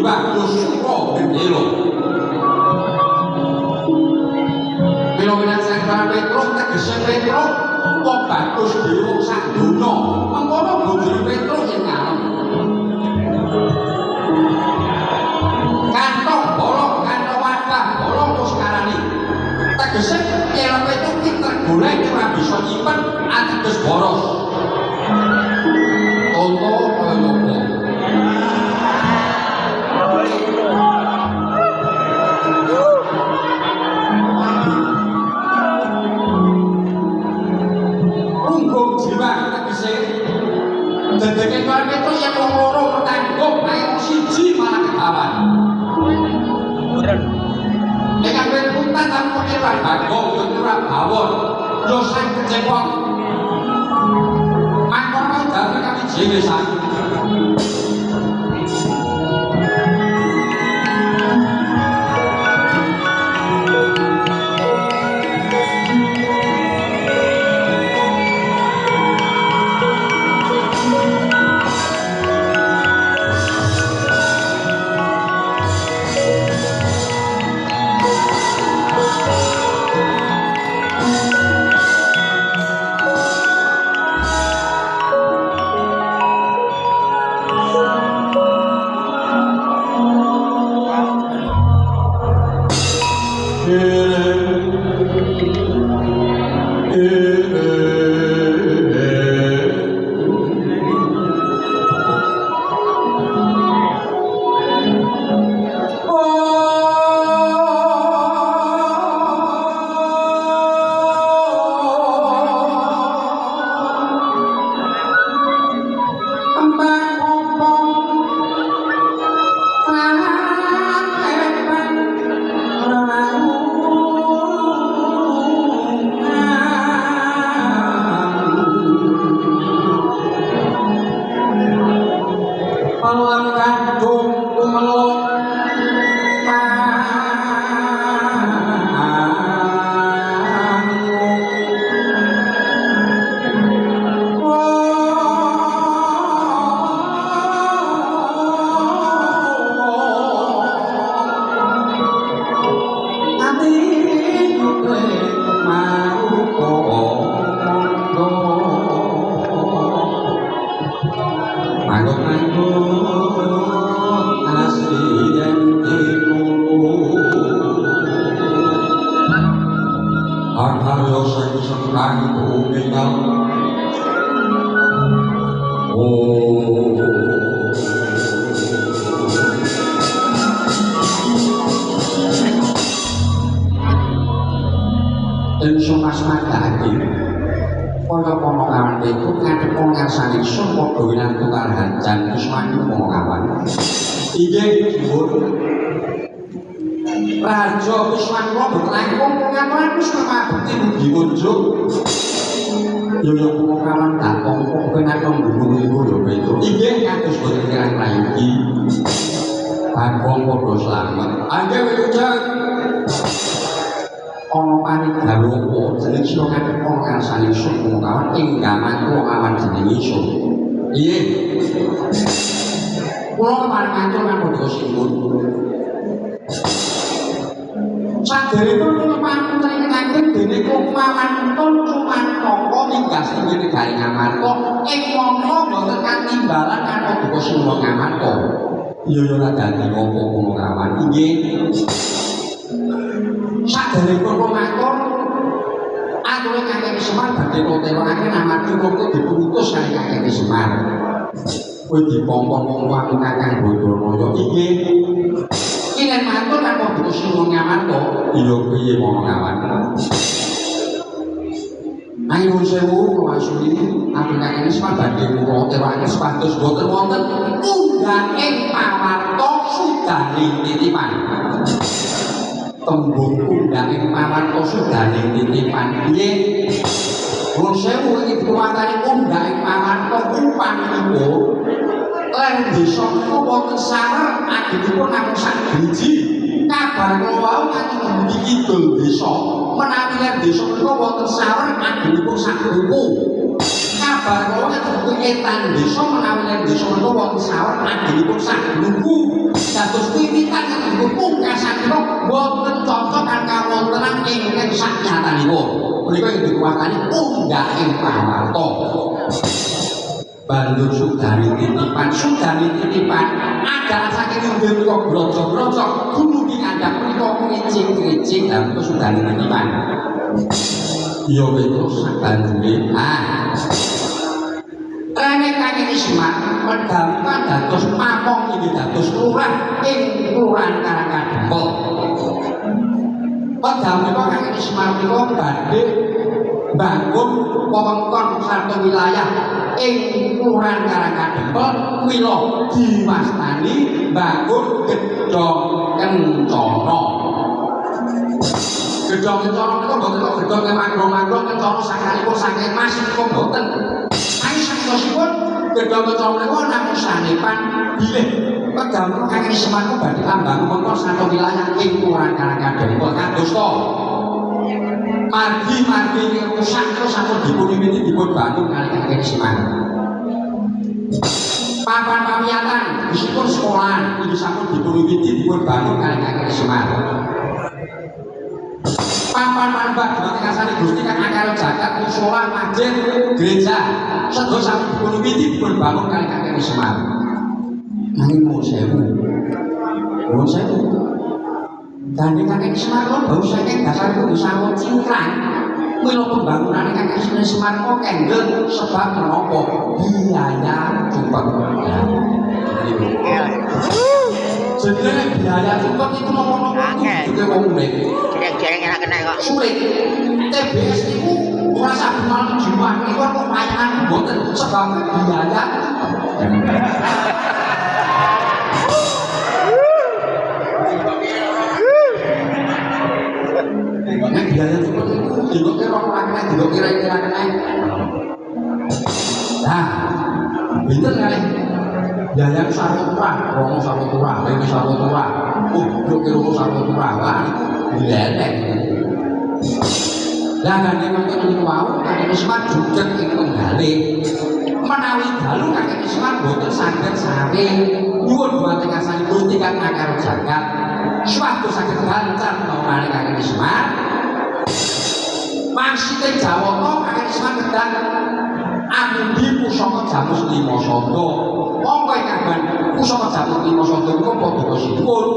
jiwa Yusura Gendelo. Pilowinan Sang Petrus tegese Petrus wong bagus dhewe sak donya. Mengkono bojone Petrus yen ngalem. Kantong bolong kantong wadah bolong terus karani. Tegese yen Petrus ki tergolek ora bisa nyimpen ateges boros. Contoh kaya ngopo? Dedeke Tuhan Petrus yang wong loro bertanggung, nek wong siji malah ketahuan. Nek kabeh punten tanpa Tuhan bagong yo ora bawon, yo sang kecepot. Mangkono dalem kami dhewe sak. Raja Wiswanura bertanggung pengaturan wis mabukti mugi munjuk. Yo pengkawan datang kok penak nggumun-nggumun yo Petrus. Inggih kados boten kirang rayi. Bagong padha slamet. Angge wilujeng. Ana panigawa apa jeneng sira kadhep pengkarsane sing kawan ing gaman kula awan jeneng iso. Iye. Kula kemarin ngatur nang padha simun. Saderipun kula pamunten kangen dene Kumawan Tun Cumantaka minggas ing negari Ngamarta ing mangka boten katimbalan karo Duka Sura Ngamarta. Iya ora dadi apa kula kawan. Inggih. Saderipun kula matur aturé Kakek Semar badhe kotewaken amargi kok diputus kali Kakek Semar. Kowe dipongkon wong tuamu Kakang Badaraya. Inggih. Kinen matur karo Duka Sura Ngamarta. Iya piye mono kawan. Ayo sewu kula asuli aturake Semar badhe kula tewake sepados boten wonten tunggal ing pawarta sudaning titipan. Tembung undang ing pawarta sudaning titipan piye? Kula sewu iki dikuwatani undang ing pawarta upanipun lan desa menika wonten sawer agengipun namung sak driji. Kabar kula wau nganti ngendi kidul desa menawi lan desa menika wonten sawer agengipun sak buku. kabar kula nek etan desa menawi nek desa menika wonten sawet adilipun sak nunggu dados wiwitan kanggo pungkasanipun boten cocok kawontenan ingkang saknyatanipun menika ing dikuwatani undhake pawarta banjur sugani titipan ada saking inggih menika grojok-grojok dumugi kandhang menika kricing-kricing lan menika sugani titipan iya terus sabanjure rene Kakek Semar medhamkan dados pamong inggih dados lurah ing kelurahan Karangkadempel medhamipun Kakek Semar menika badhe bangun wewengkon sarta wilayah ing kelurahan Karangkadempel mila diwastani bangun gedhong kencana. Gedhong kencana menika boten kok gedhong manggrong-manggrong kencana sakalipun saking mas menika boten. Ayo saktosipun gedhong kencana menika namung sanepan bilih pedamel Kakek Semar menika badhe ambang wewengkon sarta wilayah ing kelurahan Karangkadempel kadosta margi-margi yang rusak terus sampun dipun-wiwiti dipun bangun kali Kakek Semar. Papan pawiyatan disipun sekolah iki sampun dipun-wiwiti dipun bangun kali Kakek Semar. Papan manbah dipun Gusti Kang Akara Jagat musala masjid gereja sedaya sampun dipun-wiwiti dipun bangun kali Kakek Semar. Nanging nuwun sewu. Gandeng Kakek Semar kok bau saking dasar itu sawon cingkrang. Mila pembangunan Kakek Semar kok kendel sebab menapa biaya cukup. Jenenge biaya cukup itu napa-napa juga wong urip. Jereng-jereng enak kena kok. Sulit. TBS niku ora saben malam Jumat niku kok payangan mboten sebab biaya. Biaya cukup itu dilok kira-kira dilok kira-kira nah pinter kali biaya sawotura romo sawotura lagi sawotura dilok kira-kira sawotura wah itu dilelek lah gandeng mungkin ini wow Kakek Semar judet itu menggali menawi dalu Kakek Semar boten saged sare nyuwun dhumateng asani Gusti Kang Akara Jagat suatu saged lancar menawi Kakek Semar maksudnya Jawata Kakek Semar kedah amundi pusaka Jamus Lima Sada mongko kaban pusaka Jamus Lima Sada niku padha kosipun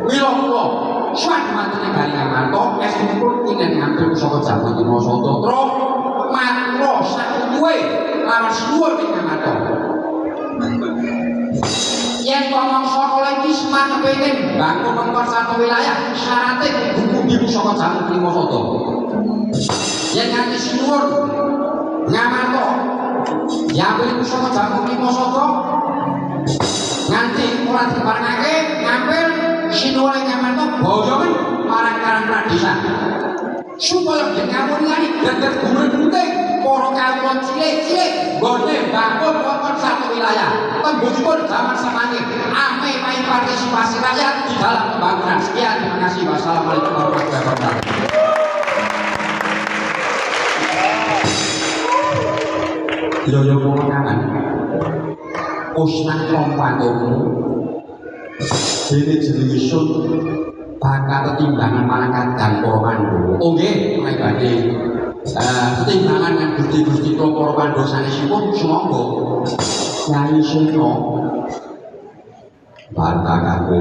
mila kula suwun matene kali ngamarta estunipun ingkang ngambil pusaka Jamus Lima Sada terus matur sakuwe lawan suwun ing ngamarta yen pamangsa kala iki Semar kepengin bangun mengkon satu wilayah syaraté kudu pusaka Jamus Lima Sada yang nganti sinuwun ngamarta yambil pusaka Jamus Lima Sada nganti ora diparengake ngambil sinuwun ngamarta boyoken marang Karang Desa supaya ngawunyani geger gumreng-gumreng para kawula cilik-cilik nggone bangun wonten satu wilayah tembungipun zaman samangke ame main partisipasi rakyat di dalam pembangunan. Sekian, terima kasih. Wassalamualaikum warahmatullahi wabarakatuh. Yoyo pengenangan usnah lompatomu dene jenengipun bakal ketimbangan malaikat dan para Pandhawa. Oh nggih, menawi badhe ketimbangan dengan gusti-gusti para Pandhawa sanesipun sumangga Kyai Suna Batakaku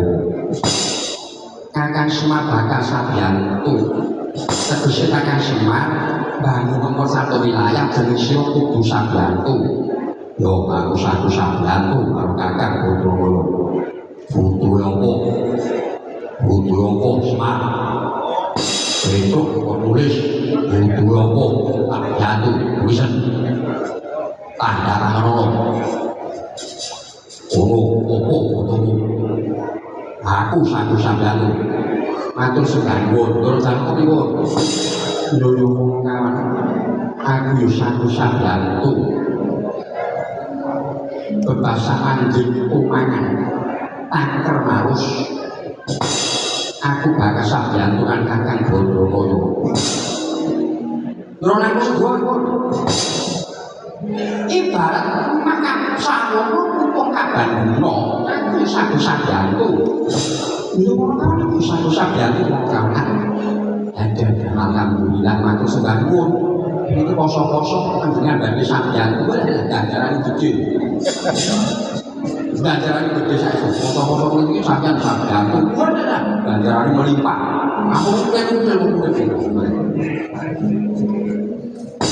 Kakang Semar bakal sabiyantu tegese Kakang Semar bangun nomor satu wilayah jenis kudu sabiyantu yo aku satu sabiyantu karo Kakang Bodromolo butuh apa Semar itu penulis butuh apa sabiyantu tulisan tanda tangan aku satu sabiyantu matur sembahipun tur sampun Yoyo kawan aku yo satu sabiyantu bebasan anjing umangan tangker marus aku bakal sabiyantuan Kakang Bodromolo nuron aku sebuah Ibarat makam sawono kupung kabanduna, aku sagu-sabiantu. Itu orang itu sagu-sabiantu makanan. Ada alhamdulillah matur sembah nuwun. Ini poso-poso panjenengan badhe sabiantu adalah ganjaran gede. Ganjaran gede saya poso-poso iki sampeyan sabiantu adalah ganjaran melimpah. Aku mungkin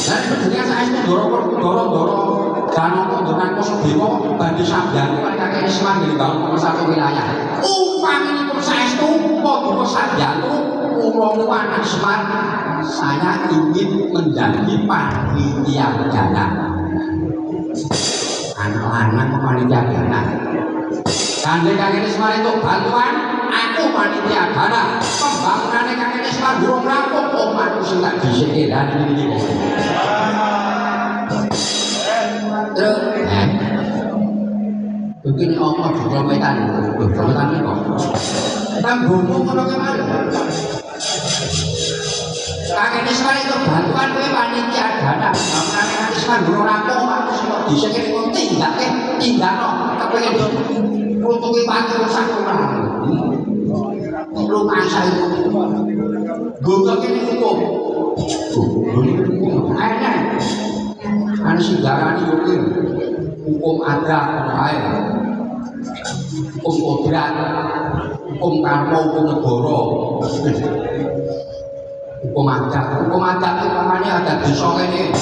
dan kemudian saya itu dorong Janaka dengan Kosodewa badhe sabiyantu kali kakek Isman dari bangun nomor 1 wilayah. Umpamipun saestu padha sabiyantu kula niku anak Semar, saya ingin menjadi panitia dana. Anak-anak panitia dana. Kangge kakek Isman itu bantuan, aku panitia dana. Pembangunane kakek Isman durung rampung, omahku sing tak dhisike lan iki. Begini Allah dikrometan ini kok tanggumu kono kemana kakek Isman itu bantuan gue panitia dana kakek Isman dulu rampung aku semua bisa kira tinggal no kepengen untuk bantu rusak rumah rumah saya itu gue ini hukum akhirnya ada sejarah ini hukum adat, hukum kodrat, hukum karma, hukum negara, hukum adat itu namanya adat desa ini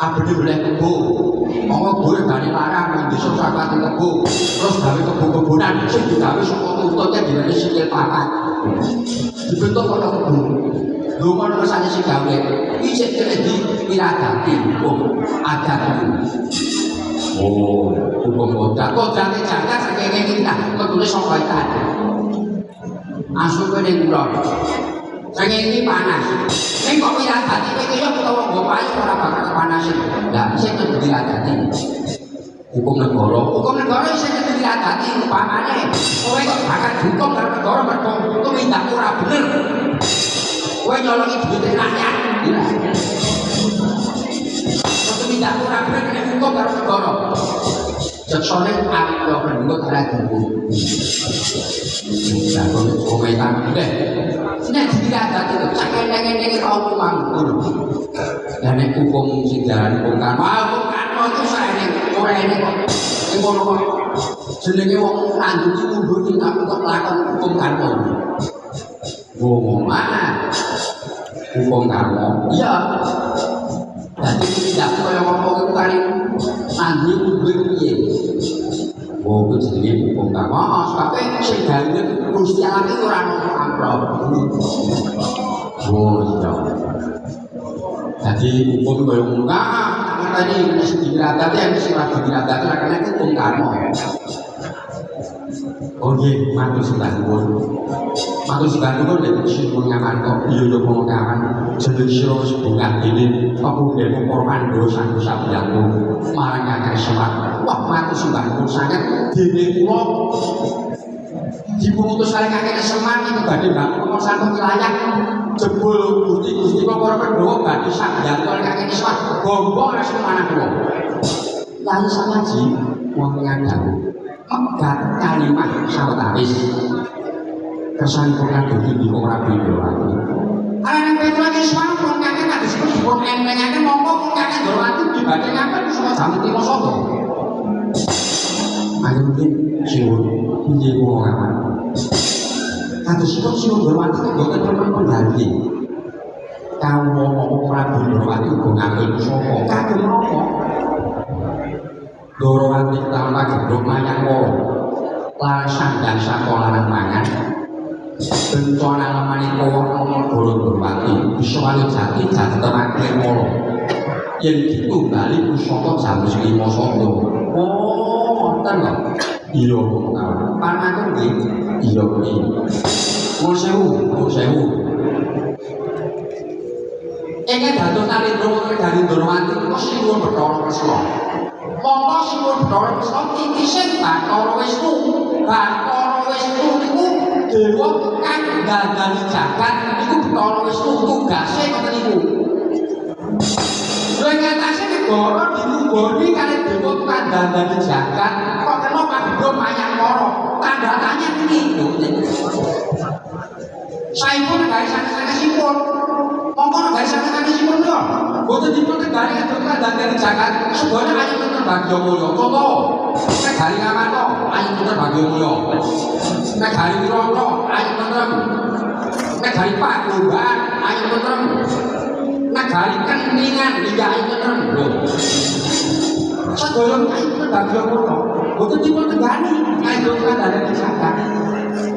abdi boleh kebo mau boleh dari larang di desa sahabat kebo terus dari kebo-kebonan sing digawe saka tuntutnya di sikil papat dibentuk kaya kebo lho ngono rasane sing gawe iki kene di piradati hukum adat itu. Oh, hukum kodratnya jaga sekene iki tak ketulis saka ikan. Asup kene kula. Sekene iki panas. Ning kok piradati iki yo utawa nggo payu ora bakal kepanasan. Lah sing kudu piradati. Hukum negara sing kudu piradati upamane kowe kok bakal dihukum karo negara mergo tumindak ora bener. Kowe nyolongi duit rakyat. Tidak kurang benar hukum karo negara. Jaksane aku penduduk lagi bu. Nah, komentar deh. Nek tidak ada itu, cakeng-cakeng tau mampu. Dan nek hukum sejarah hukum kan, hukum itu saya ora ini kok. Iku kok jenenge wong lanjut iki mundur tingkat kok lakon hukum karma. Ngomong mana? Hukum karma. Iya. Jadi tidak kaya ngomong itu kali mandi duit piye. Oh, itu jenenge hukum karma. Sebab sing gawe Gusti Allah iki ora ono amplop. Oh, iya. Jadi hukum kaya ngono tadi mesti diradati yang mesti ora diradati karena itu hukum karma. Oh nggih, matur sembah-nuwun. Matur sembah-nuwun nek sing ngaman kok iya yo wong kawan jeneng sira wis bungah dene pepundhemu para Pandhawa sang sabiyantu marang Kakang Semar. Wah, matur sembah-nuwun sanget dene kula diputus kali Kakang Semar iki badhe bangun nomor 1 wilayah jebul Gusti para Pandhawa badhe sabiyantu kali Kakang Semar. Gombong ora semana kula. Lalu samaji wonten ngadawu megat kalimat sawetawis kesan kula dadi di ora beda lagi. Ana nek lagi semua kakek tak disebut entengane mongko kakek Ndorowati dibadhe ngapen sama jamu Timo Soto. Ayo mungkin siwun piye wong aman. Kadosipun siwun Ndorowati boten perlu pengganti. Kau ngomong ora Ndorowati uga ngambil sapa kagem apa? Ndorowati taun lagi mayang wong lasan dan sakolaran mangan bencana lamaniko ana Ndorowati bisa wali jati temakne molo yen ditunggali pusaka jamu Timo Soto. Oh wonten lho. Iya kawan pangatur nggih. Iya kuwi nuwun sewu Eke dados talindra dari Ndorowati kok sinuwun Bathara Kresna. Monggo sinuwun Bathara Kresna titising Bathara Wisnu. Bathara Wisnu niku dewa kang gandani jagat niku Bathara Wisnu tugase ngoten niku. Lha ing atase negara dinunggu Tunggoni kali dulu tanda dari jagat kok kena pagdo mayang loro tanda tanya ini saya pun gak sana sipun ngomong gak sana sipun yo boten dipun tegari itu tanda dari jagat sebenarnya ayo bener Bagyo Mulya contoh nek hari ngamarta ayo bener Bagyo Mulya nek hari Wirata ayo bener nek hari Pakuban ayo bener nek hari Keningan iya ayo bener lho sedaya ayo bener Bagyo Mulya boten dipun tegani ayo tanda dari jagat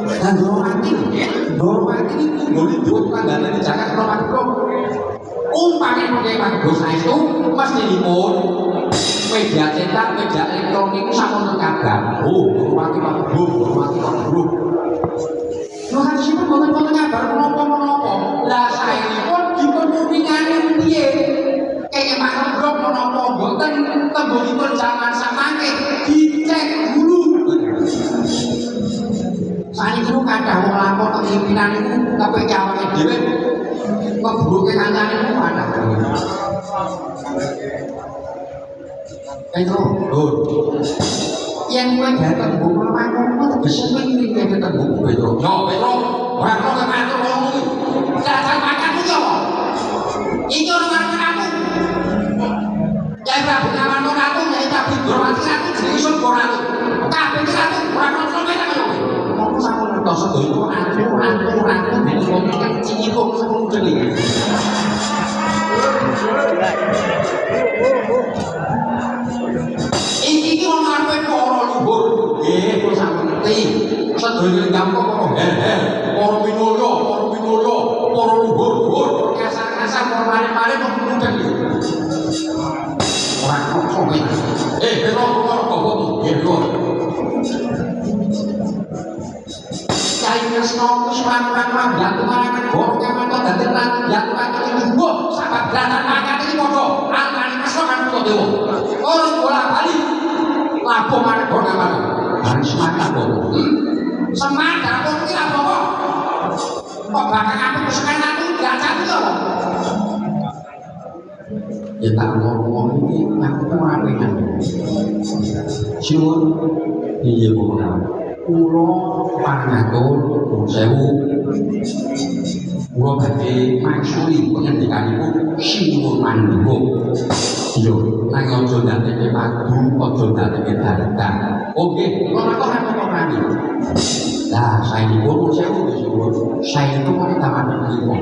dan dormati itu boleh buat tanda dari jagat roman bro umpamanya pakai dosa itu mesti dipun media cetak, media elektronik sama kabar dormati bro lo harus itu boleh kabar menopo lah saya ini pun dipun mubingannya dia kayak makhluk bro menopo boten tembulipun zaman samake dicek dulu saya itu kadang mau lapor ke pimpinan itu tapi jawabnya dhewe ngeburuke kancane itu mana itu yang gue datang buku mangkok itu bisa ini dia datang buku Petro orang kok ngatur ngomong itu datang makan itu ya itu orang aku ya Prabu Kamarto aku ya Prabu Dormati aku jadi syukur aku kabeh aku orang sampe tak yo ngomong sama ngertos itu aku ini ngomong kecil kok sama gede iki wong arepe para luhur nggih kok sampe ngerti sedaya gampang kok para minulya para luhur kasar-kasar para mari-mari kok mudeng ora kok sampe kok nggih Cai Kresna Kusman Jatuh Marangan Goro Kemanto Dadi Ratu Jatuh Marangan Jumbo Sahabat Belanda Makan Ini Modo Antani Kresna Kan Puto Dewa Orang bola balik Lapo Marangan Goro Kemanto Hari Semata Bodo Semata Bodo Ini apa kok Kok bakal aku kesukaan aku Gak jatuh ya Ya tak ngomong ini Aku tuh ngapain Simun Iya ngomong Kulo pangatur sewu kulo badhe maksudi pengendikanipun sinuwun mandika yo nang aja ndadekake padu aja ndadekake dadak oke kulo matur rani lah saenipun sewu saya itu kan taman niku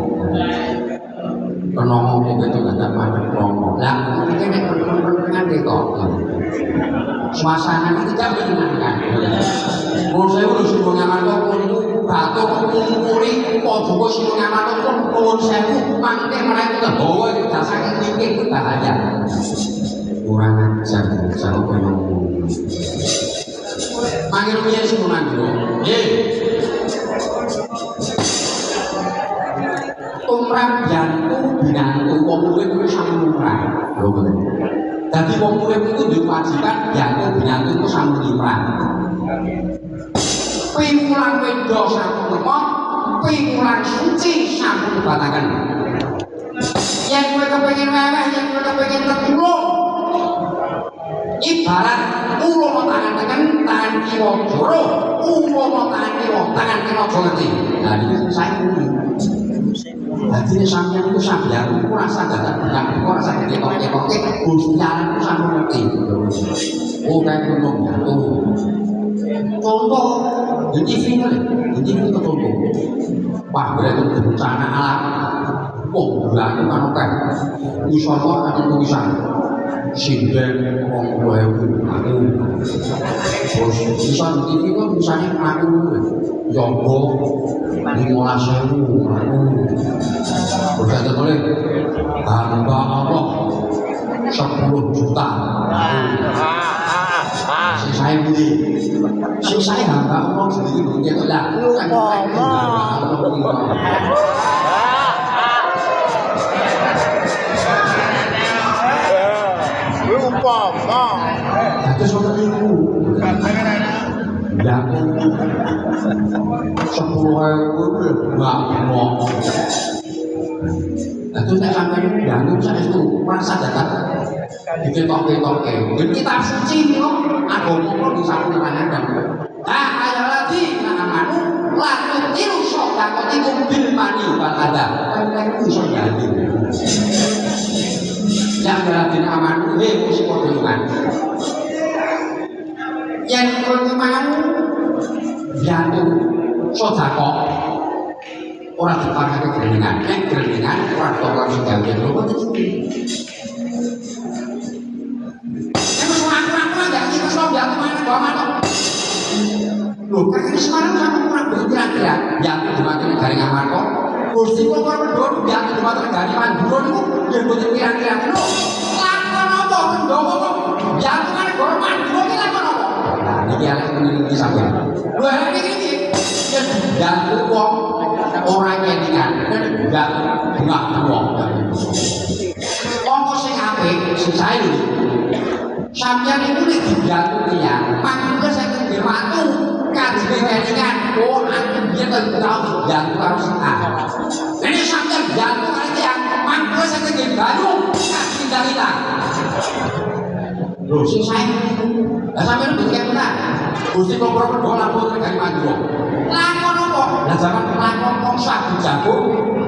kena ngomong itu dadak mandek ngomong lah iki nek teman-teman kok suasana itu tidak menyenangkan. Kalau saya udah suruh ngamarto pun itu batuk kumpuli, podo suruh ngamarto pun saya itu mangke mereka itu bawa itu dasarnya mikir itu bahaya. Kurang ajar, saya pengen manggil punya suruh manggil. Tumrap jantu binantu pemulik itu sama murah. Jadi wong urip itu diwajibkan jantung binantu itu sama limrah. Pimulang wedok sampun lemot, pimulang suci sampun batakan. Yang kowe kepengin weweh, yang kowe kepengin tertulung. Ibarat ulo tangan tekan, tangan kiwa joro, ulo tangan kiwa, tangan kiwa joro ngerti. Nah ini saya ini. Jadi sampeyan itu sampeyan aku rasa gak bukan kok rasa ketok-ketok Gusti Allah itu sampe ngerti. Oh kayak ngono ya. Contoh di TV itu contoh. Wah, berarti bencana alam. Oh, berarti kan kan. Insyaallah ada tulisan. Sinden wong aku. Terus tulisan TV itu tulisannya aku. Jombo 15.000 aku. Berkata boleh hamba Allah 10 juta. Saya beli. Saya hamba Allah sendiri punya itu lah. Itu sudah minggu. Yang 10.000 nggak mau. Itu Terus nek sampeyan ganggu saestu merasa datang diketok-ketokke. Yen kitab suci niku agama kok disampuranen. Ayat lagi namanu laku tiru sodakot itu bil mani wal adab. Kan iso jadi. Yang dalam amanu musik kodongan. Yang kodongan jantung sodakot orang dipakai kegeningan, kegeningan orang tolong segalanya lupa itu. Emang aku nggak sih kesel jatuh mana bawa mana? Loh, kakek sekarang sama kurang berkira-kira jatuh di mati negara ngamar kok. Gusti kok orang berdua jatuh di mati negara manduro itu yang butuh kira-kira itu. Lakon apa? Pendowo kok jatuh kan negara manduro ini lakon apa? Nah, ini anak meneliti sampai. Loh, ini jatuh kok orang yang ingat dan enggak uang. Ongkos sing apik sing sae lho. Sampeyan itu nek digantung ya, mangke saya kengge matu kajine kelingan. Oh, aku biyen tak tau jantung harus ah. Nek sampeyan jantung aja mangke saya kengge baru kajine dalitan. Lho sing sae. Lah sampeyan bikin benar. Gusti kok perlu lapor nek mandro. Lakon apa? Lah zaman lakon wong sabu jago.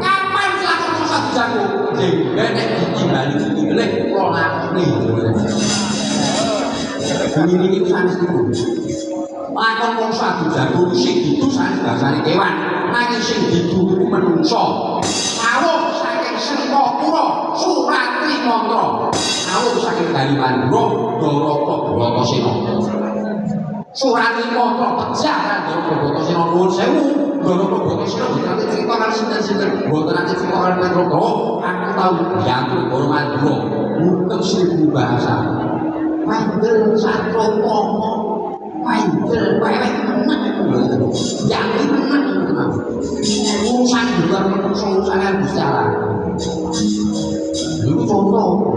Kapan lakon wong sabu jago? Nek ditimbali lek kula lakoni. Ini sanes niku. Lakon wong sabu jago sing ditu sanes basane kewan. Nanging sing ditu iku menungso. Sawuh saking Sengkapura Suratri mantra. Sawuh saking Gariwandura Dharata Bratasena. Surat lima pejaran Dharata Bratasena nuwun sewu. Dharata Bratasena nanti cerita kan sinten-sinten. Mboten nanti cerita kan Petro. Aku tahu jantung Boromandura. Mungkin 1000 bahasa. Mandel satro pomo. Mandel pewek menang. Jantung menang. Urusan juga menungso urusan Gusti Allah. Itu contoh.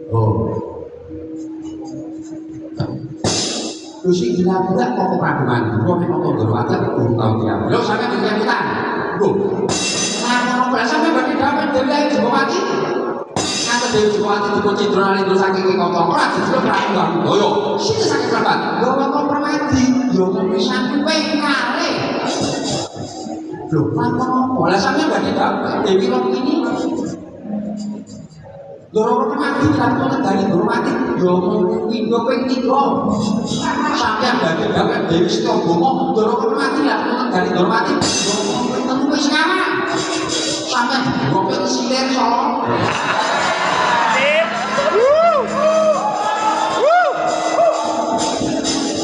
Oh. Terus ini gila-gila kok kepraduan dulu memang kok berwajar belum tahu dia belum sampai berkeputan belum nah kalau sampai bagi dapat dari yang juga mati kata dari juga mati itu cindron itu saking kocok orang itu kepraduan doyo sini sakit berbat bahwa kok permati yo bisa pengkale belum kalau sampai bagi dapat dari ini dorong mati lakukan dari dormati dorong indo pengtigo sampai bagi dapat Dewi Setobomo dorong mati lakukan dari dormati dorong ketemu sekarang sampai dorong siler solo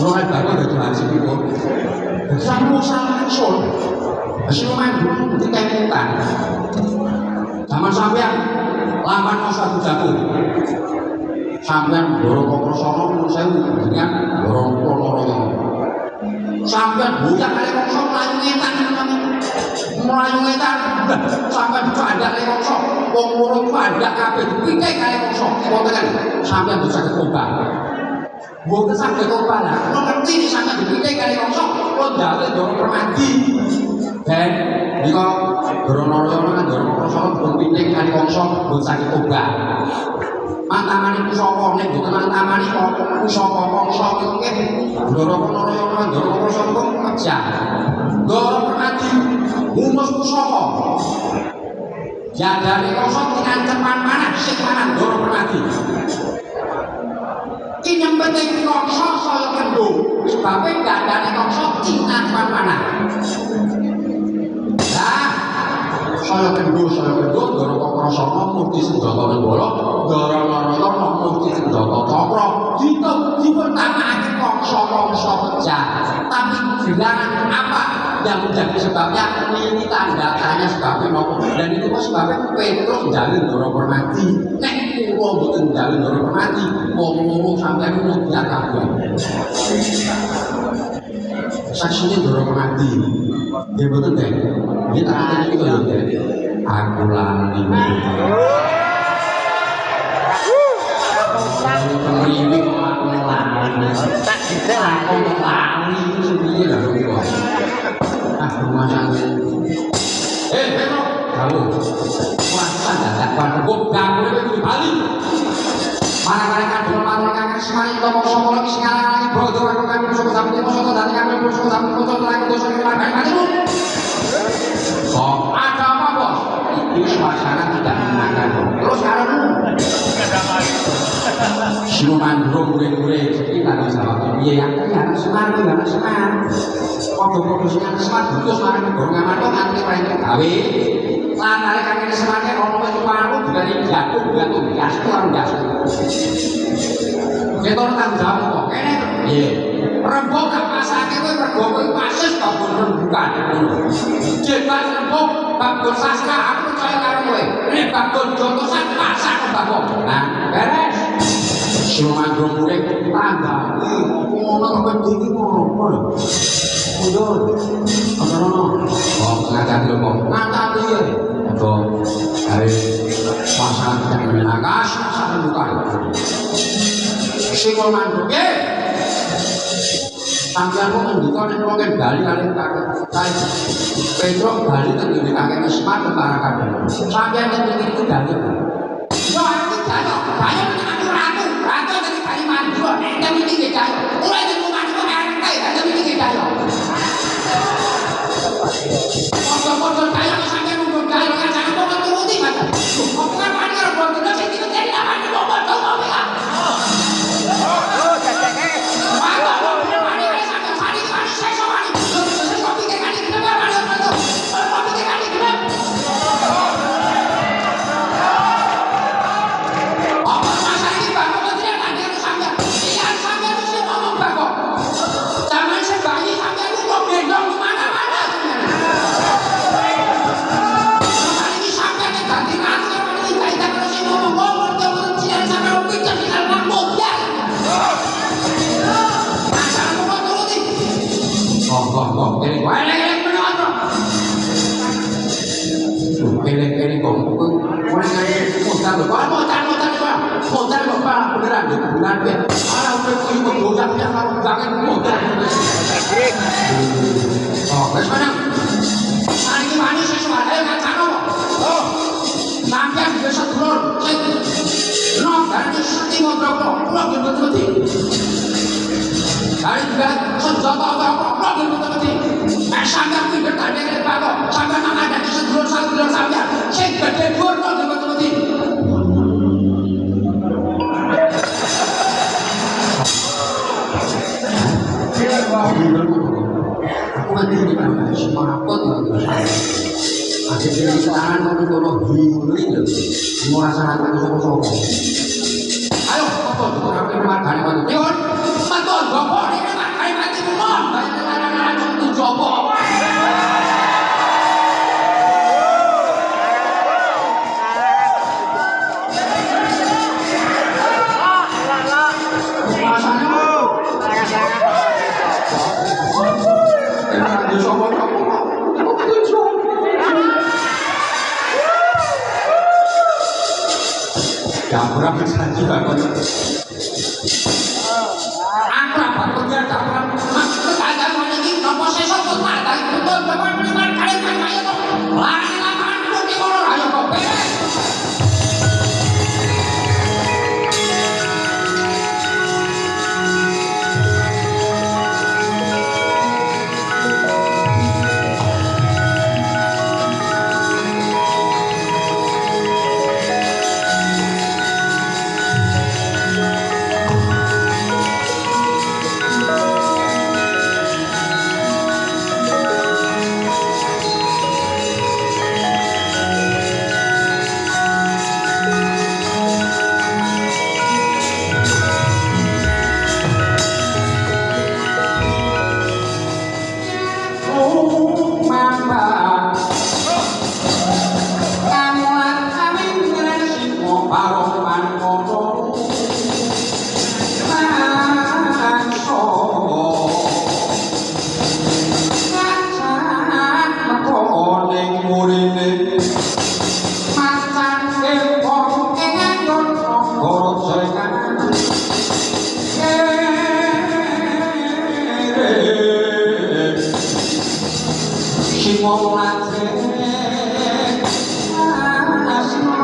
mulai baru ada jalan sini kok sama salah sol masih main dulu di temputan zaman sampai laman masa bujaku sampean dorong koprosono menurut saya dengan dorong koloroyo sampean bujak kali kosong melayu ngetan sampean buka ada kali kosong wong loro itu ada kabeh dipindah kali kosong kan sampean bisa kekoba bukan sampai kekoba lah lo ngerti ini sampean dipindah kali kosong lo jalan dorong permandi dan jika dorong-dorong kan dorong kosong belum pindah kali kosong belum sakit obat mantamani kusoko nek bukan mantamani kusoko kosong itu kan dorong-dorong kan dorong kosong itu kerja dorong permati humus kusoko ya dari kosong dengan cepat mana sik mana dorong permati ini yang penting kosong saya kendung sebabnya gak dari kosong cinta cepat mana saya kendul, dorong koprosono, murti senjata negara, dorong loroyo, murti senjata cokro, dipertamakan kongso-kongso pecah. Tapi bilangan apa yang menjadi sebabnya? Ini tanda tanya sebabnya nopo. Dan itu kok sebabnya Petrus jalin dorong permati. Nek kulo betul jalin dorong permati, ngomong sampai ngomong dia kabel. Saksinya dorong permati. Dia betul deh. Dia tak itu ya. Aku lali. Ini aku lali. Tak bisa aku lali itu sebenarnya dah dulu. Ah rumah sakit. Hei, Pedro, kamu. Kok ganggu itu Bali. Mana-mana kan belum kan semari to mongso lagi sing ngarani bodo aku kan musuh sampe musuh dadi kan musuh sampe musuh lagi dosa iki lan mati. Oh, ada apa, Bos? Ini suasana tidak menyenangkan. Terus sekarang siluman gurung-gurung sekitar di Jawa Iya, yang anak Semar, anak Semar. Podo-podo sing anak Semar terus marang gurung amanto nganti rene gawe. Lan arek kang Semarnya ono wis paru dari jatuh gas kurang gas. Ketor tanggung jawab kok. Kene piye? Rembug gak pasake kowe mergo kowe pasis kok rembugan. Jebas rembug bagus sastra aku percaya karo kowe. Nek bagus jotosan pasak kok. Nah, beres. Siluman gurung tangga. Ngono kok iki ngono. Mundur. Ono. Oh, ngajar lho kok. Ngajar piye? Apa hari pasangan tidak menyenangkan, pasangan bukan. Sing ngomong sampeyan kok ngendika nek wong Bali kali kakek Petro Bali teng ngene kakek Ismat para kabeh. Sampeyan nek iki dalem. Yo aku dalem, dalem aku ratu dari Kalimantan. Nek iki dalem. Ora iki rumahku RT, dalem iki dalem. Foto-foto kaya sampeyan ngomong dalem kan sampe kok turuti Mas. Kok kan ana rombongan sing dicek lawan kok kok ya. Eleng-eleng kok modal kok beneran bulan ya ala udah koyo bodak yang karo banget modal oh wis mana mari mari sesuatu ayo kacano oh sampeyan bisa dulur no dari sing ngobrol kok betul-betul dari juga senjata apa betul-betul sampeyan pindah tadi ke Pak sampeyan nang ada sedulur sampeyan sing gede dhuwur kok betul-betul aku mati di mana semaput ada perasaan kono hilir merasakan sopo-sopo ayo apa orang magane mati yon matur gopo iki magane mati mon bayaran itu jopo Dapur berjanji banget. Aku rapat kerja dapur. Maksud ada mana ini? Nopo sesok benar. Tapi betul bapak beriman kalian kaya kok. Lari lapangan dulu di kono. Ayo kok beres. Wong lajeng asma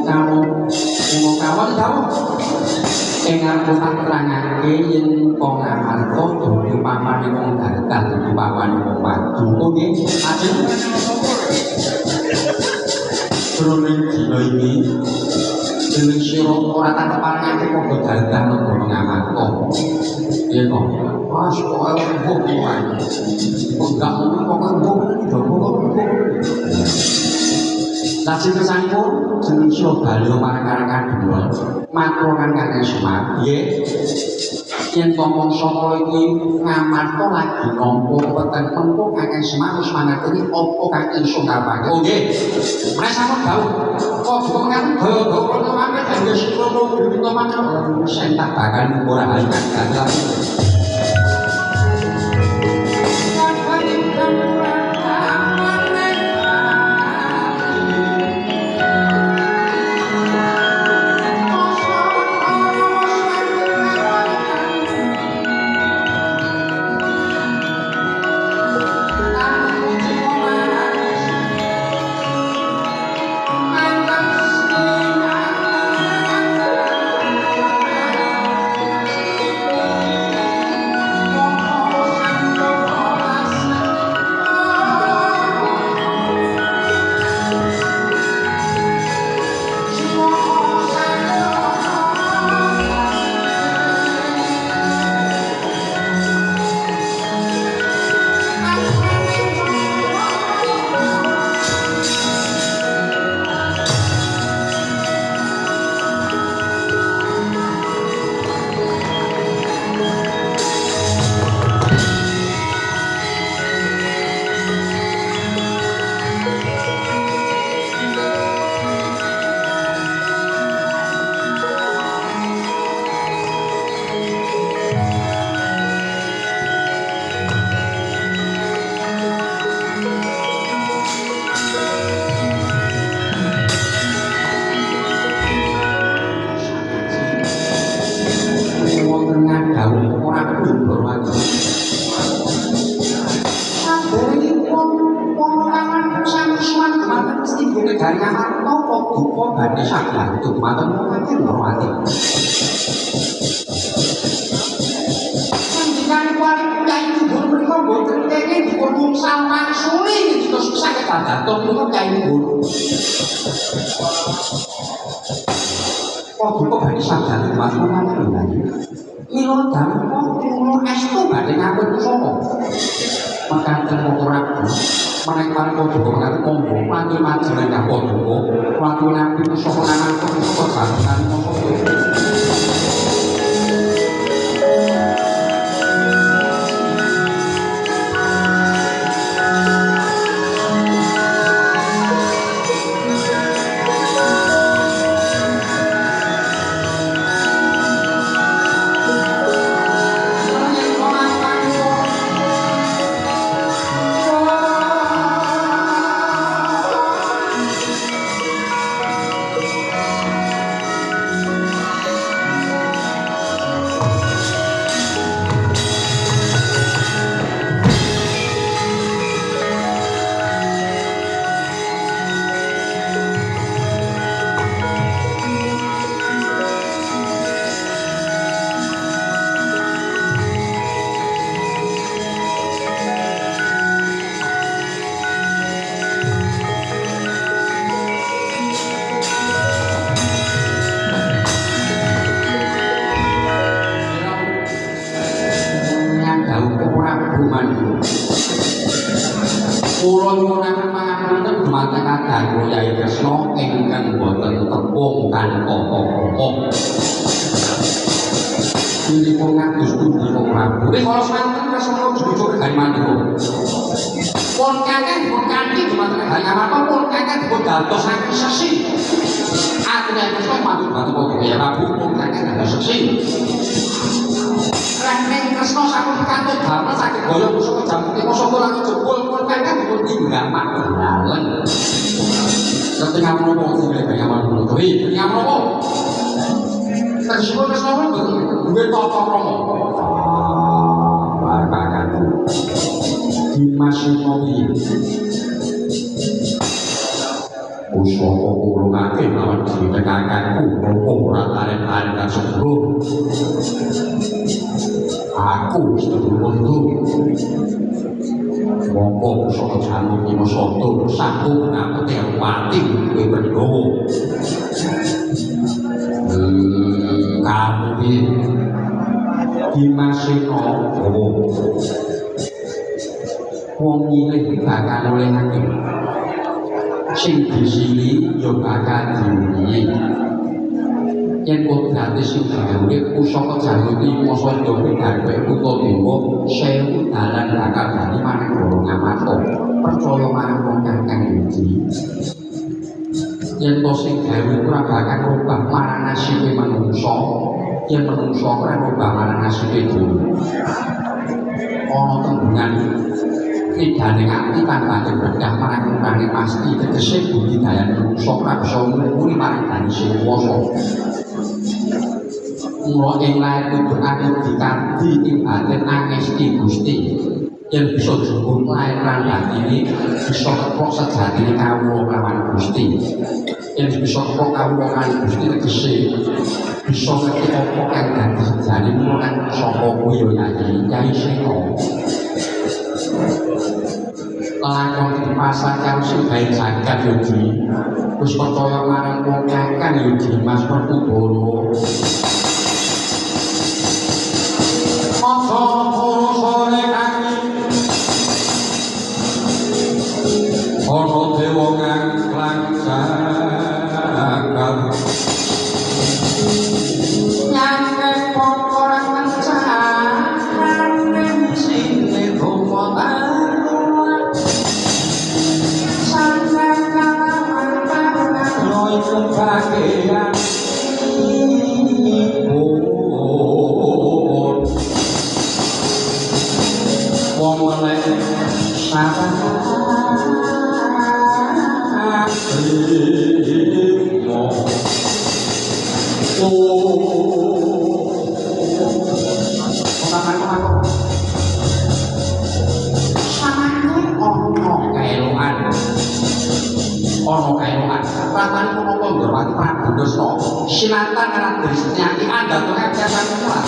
kawon tau ing aku terangake yen Pangamarta dudu papane wong dadah dudu papane wong padu nggih ajeng jroning dina iki jeneng sira ora tak keparengake padha dadah nang Pangamarta yen kok pas kok mbok kuwi enggak mbok lajeng kesangkut jeneng sira bali marang-marang kadhuwur maturaken Kakang Semar nggih yen pamangsa kala iki Ngamarta lagi nampa weteng mengko Kakang Semar wis mangerteni apa kang iso kapake oh nggih menawi sampun dawuh kok bukan dawa pertama kangge sira kok pertama sentak bakal ora hal kang ngake lawan ditekakaku ora tarik-tarik sebelum aku sedulur mundur mongko saka jamu iki soto satu ngapete pati kowe Pandhawa kamu iki Dimasena wong nyilih bakal olehake sing disili ya bakal diundi yen kodrate sing digawe pusaka jalu iki masa ndowe garwe kutha dewa 1000 dalan bakal dadi maneh ora ngamato percaya marang wong kang iki yen to sing gawe ora bakal rubah marang nasibe manungsa yen manungsa ora rubah marang nasibe dhewe ana tembungan idane ati tanpa berkah marang kang pasti tegese budidaya manungsa ora bisa muni marang dani sing kuwasa mula ing lair kudu ati dikanthi ing batin angesti Gusti yen bisa jupuk lair lan batine bisa kepok sejatine kawula lawan Gusti yen bisa kepok kawula lan Gusti tegese bisa ngerti apa kang dadi jane mula saka kuwi ya Kyai Sena lakon di pasar karo sing gawe jagat yo di wis percaya marang wong kakang yo di Mas Pertubara monggo sore kaki ana dewa kang langgang nyangke pokoran mencaran sing rumah kebahagiaan wong oleh sabar ono kaeloan ratane menapa Ndrawati Prabu Desna sinatan lan Drisnyati andhap kekesan kula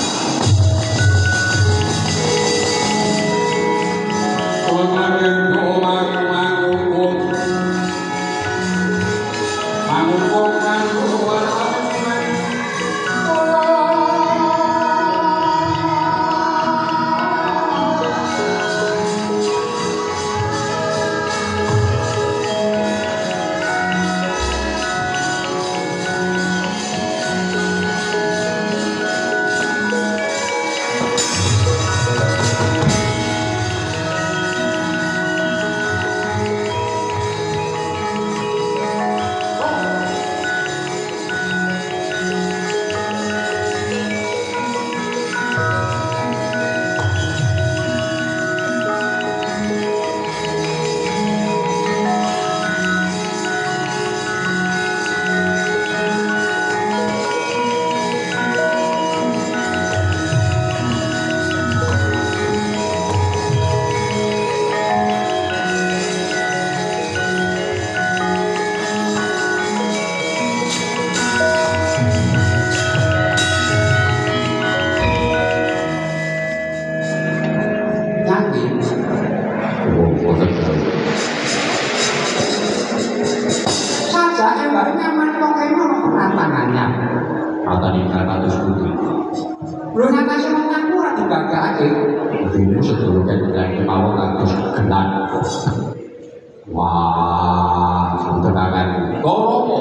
wah tenagan koromo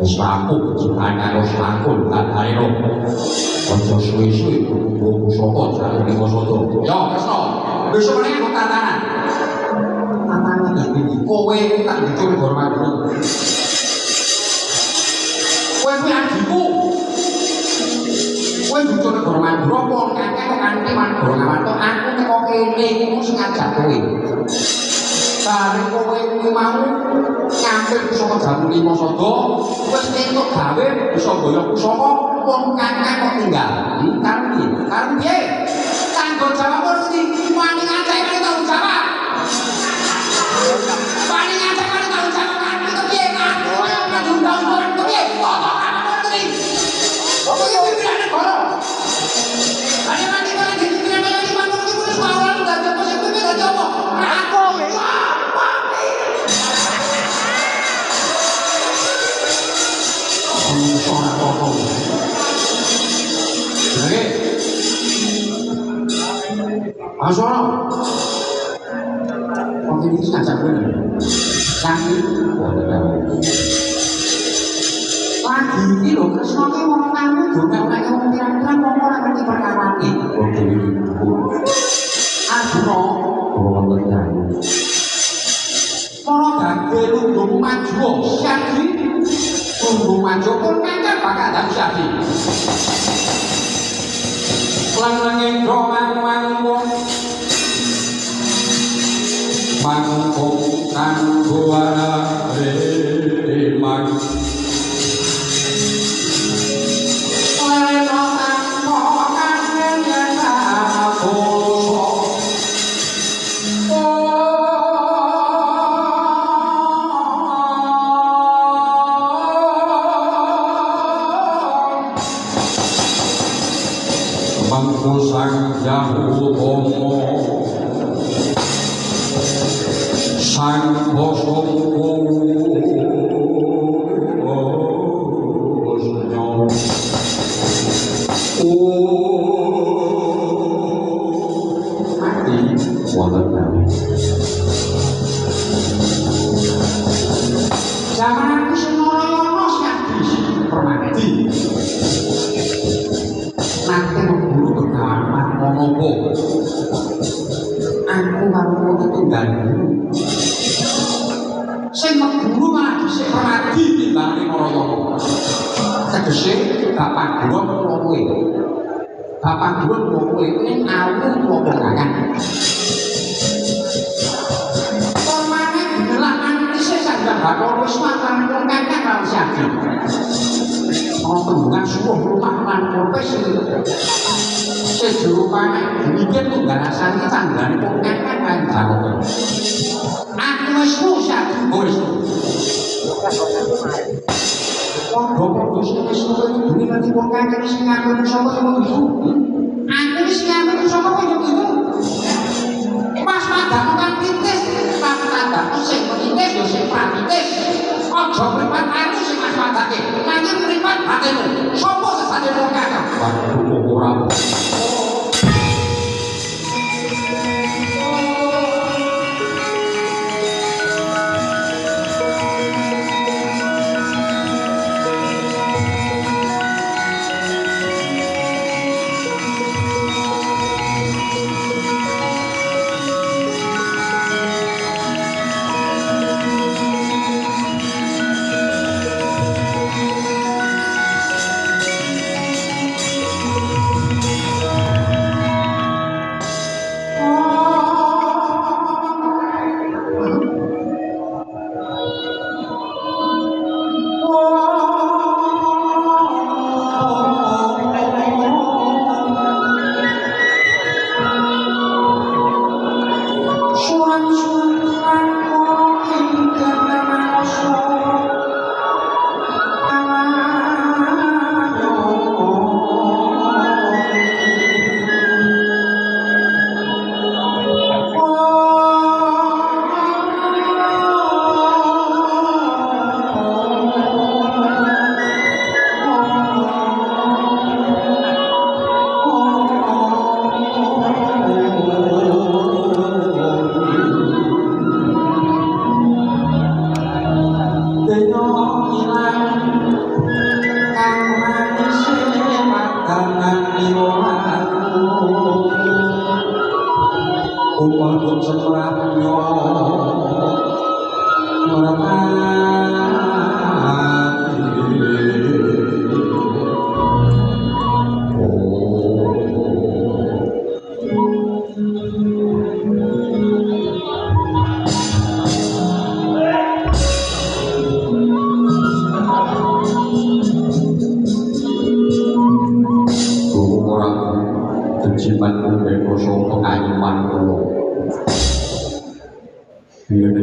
wis rampung jenengan karo langkung lan hareno aja suwi-suwi wong saka jalane Wasada yo Kresna besok meneh kok tatanan iki kowe tak dicul hormat kowe kuwi adikku kowe dicul hormat wong kakek kok kanthi mandor ngawanto aku teko kene iku sing ngajak kowe bareng kowe kuwi mau ngambil pusaka jamu Wasada wis entuk gawe bisa boyo pusaka wong kakek kok tinggal karo piye kanggo jawab mesti wani ngajak karo tanggung jawab wani ngajak karo tanggung jawab piye ora apa-apa. Oke. Asoro. Oke iki ngajak kowe. Lagi. Lagi iki lho Kresna ki wong kamu donga-donga wong pirang-pirang wong ora ngerti perkara iki. Arjuna wonten nyanyi. Para badhe lungguh maju syadi. Lungguh maju pun kangen bakal dadi syadi. Lan-langing domang-mangkung mangkung kanggo remang leno tanpa kangen yen aku mangku sang Yahutomo sang bosongku bosnya mati wonten nami zaman aku semana sadis permati nanti memburu berkawan monopo aku karo itu ganggu sing memburu malah dhisik permati timbang Narayana tegese bapak dhuwur kula kowe bapak dhuwur kula kowe ning awu kula kangen pamane delanan dhisik sanjang bakal wis makan wong kangen karo syadi ana tembungan suwuh rumah lan kopes sejurupane mikir tunggal asane tanggane wong kangen kan jalan aku wis syadi wis Padha-padha sing wis duwe nganti wong kangen sing ngaku sapa wong iku. Aku wis ngaku sapa wong iku. Pas padahku kan kritis, pas tandakku sing kritis yo sing praktis. Aja mripat aku sing mas padake. Nanging mripat batemu. Sapa sesane wong kangen? Waduh ora.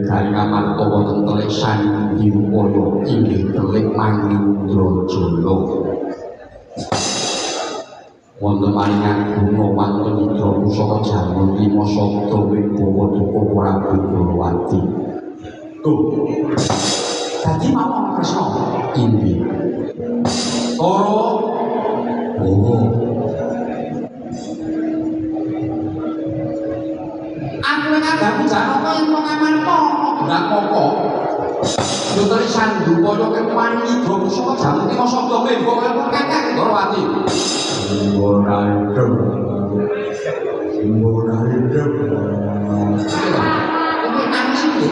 Kali ngamarta wonten telik Sandi Upaya inggih telik Mangindrajala. Wonten maringan guna wonten Indra pusaka Jambu lima sabda Wibawa Duka Prabu Drawati. Tuh. Dadi mawon Kresna inggih Toro. Oh. Aku nek adamu Janaka yen wong aman to, ndak apa-apa. Yo tulisan duka kaya wani do saka jamu ki mosok do mbok kaya kakek Ndorowati. Ora hidup. Ora hidup. Ini nang sini.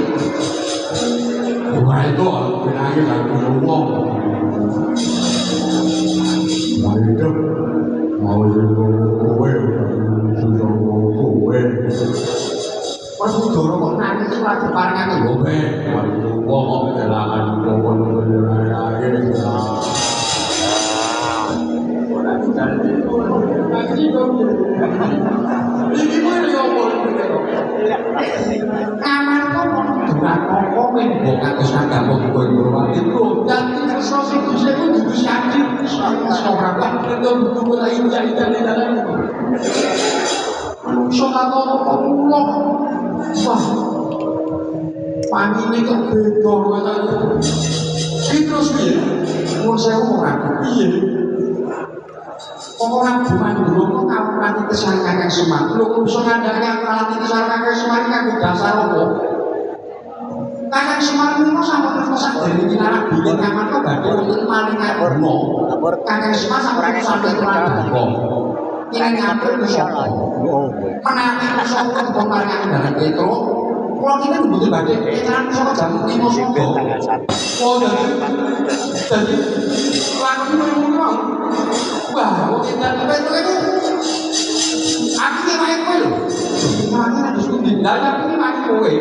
Wah itu benangnya lagu wong. Ora hidup. Mau kowe, sudah kowe. Pas udara kok nangis ora diparengake kowe. Wong kok kelangan wong ngelaya-laya. Ora dicari. Iki kowe yo omong kamar kok durang kok men mbok kados agama kowe Ndorowati lho. Dadi kersa sing dise ku dudu syadi. Ora tak perlu buku lain jadi dalan. Manungsa katono kok kula. Wah. Pangine kok beda kaya iki terus piye? Mun sewu ora piye? Orang bukan dulu kok kamu nanti kesal kakek Semar. Lu kok bisa ngandalkan aku nanti kesal kakek Semar ini aku dasar apa? Kakek Semar ini kok sampai terkosak dari anak bikin kamar kok badai untuk maling ngabur. Kakek Semar sampai terkosak ini ngabur ke Soko. Menangin ke Soko di bongkar ngabur dari Petro. Kalau kita dibutuhin badai, kita ke Soko jam 5 Soko. Oh jadi lakuin ngomong. Wah, kok kita itu aku yang main kowe lho. Makane harus kudu dadak iki main kowe.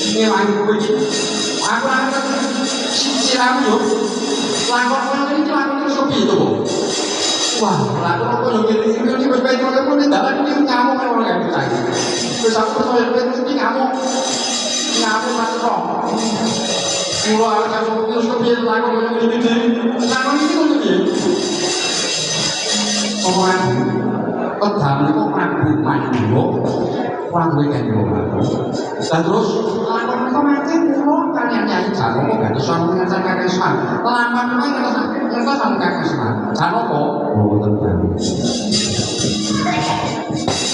Ini main kowe. Aku nang siramu yo. Lakon kowe iki lakon terus piye to, Bos? Wah, lakon kok yo ngene iki wis bae kowe pun dadak iki ngamuk karo ora percaya. Wis aku terus iki ngamuk. Ngamuk mas ro. Kulo arep terus piye lakon kowe ngene iki. Lakon iki kok piye? Orang pedang itu Prabu Mandura orang duwe kendhongan. Dan terus lakon itu mati kula kaliyan Nyai Janaka gantos sami ngancam Kakek Semar. Lakon itu ngertos sami Kakek Semar. Janaka mboten gantos.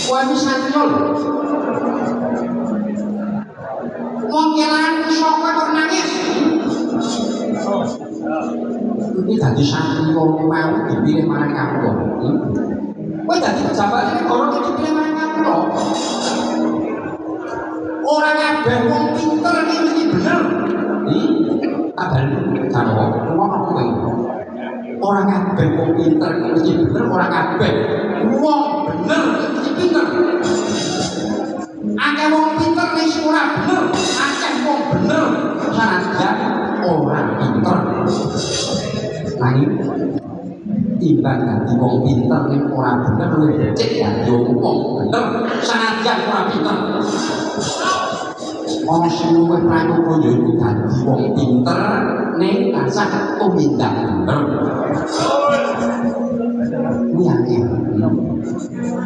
Wah iki satriya lho. Wong kelan saka kok nangis. Ini dadi satriya mau dipilih marang kamu. Kowe dadi pejabat negara iki dipilih marang kamu. Ora kabeh wong pinter iki mesti bener. Abang Janaka ngono kowe. Ora kabeh wong pinter iki mesti bener, ora kabeh wong bener mesti pinter. Akeh wong pinter wis ora bener, akeh wong bener sanajan ora pinter. Nanging timbang dadi wong pinter ning ora bener luwih becik dadi wong bener sanajan ora pinter. Wong sing luwih prayoga ya iku dadi wong pinter ning tansah tumindak bener. Kuwi akeh.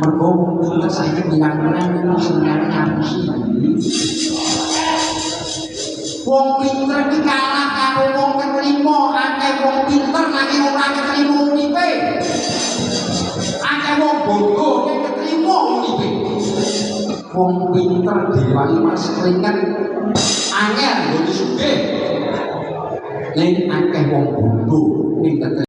Mergo wong pinter saiki pirang-pirang senengane ngapusi. Wong pinter iki kalah karo wong ketrima, akeh wong pinter nanging ora ketrima uripe. Akeh wong bodoh ning ketrima uripe. Wong pinter diwani mas keringan angel nggo sugih. Ning akeh wong bodoh ning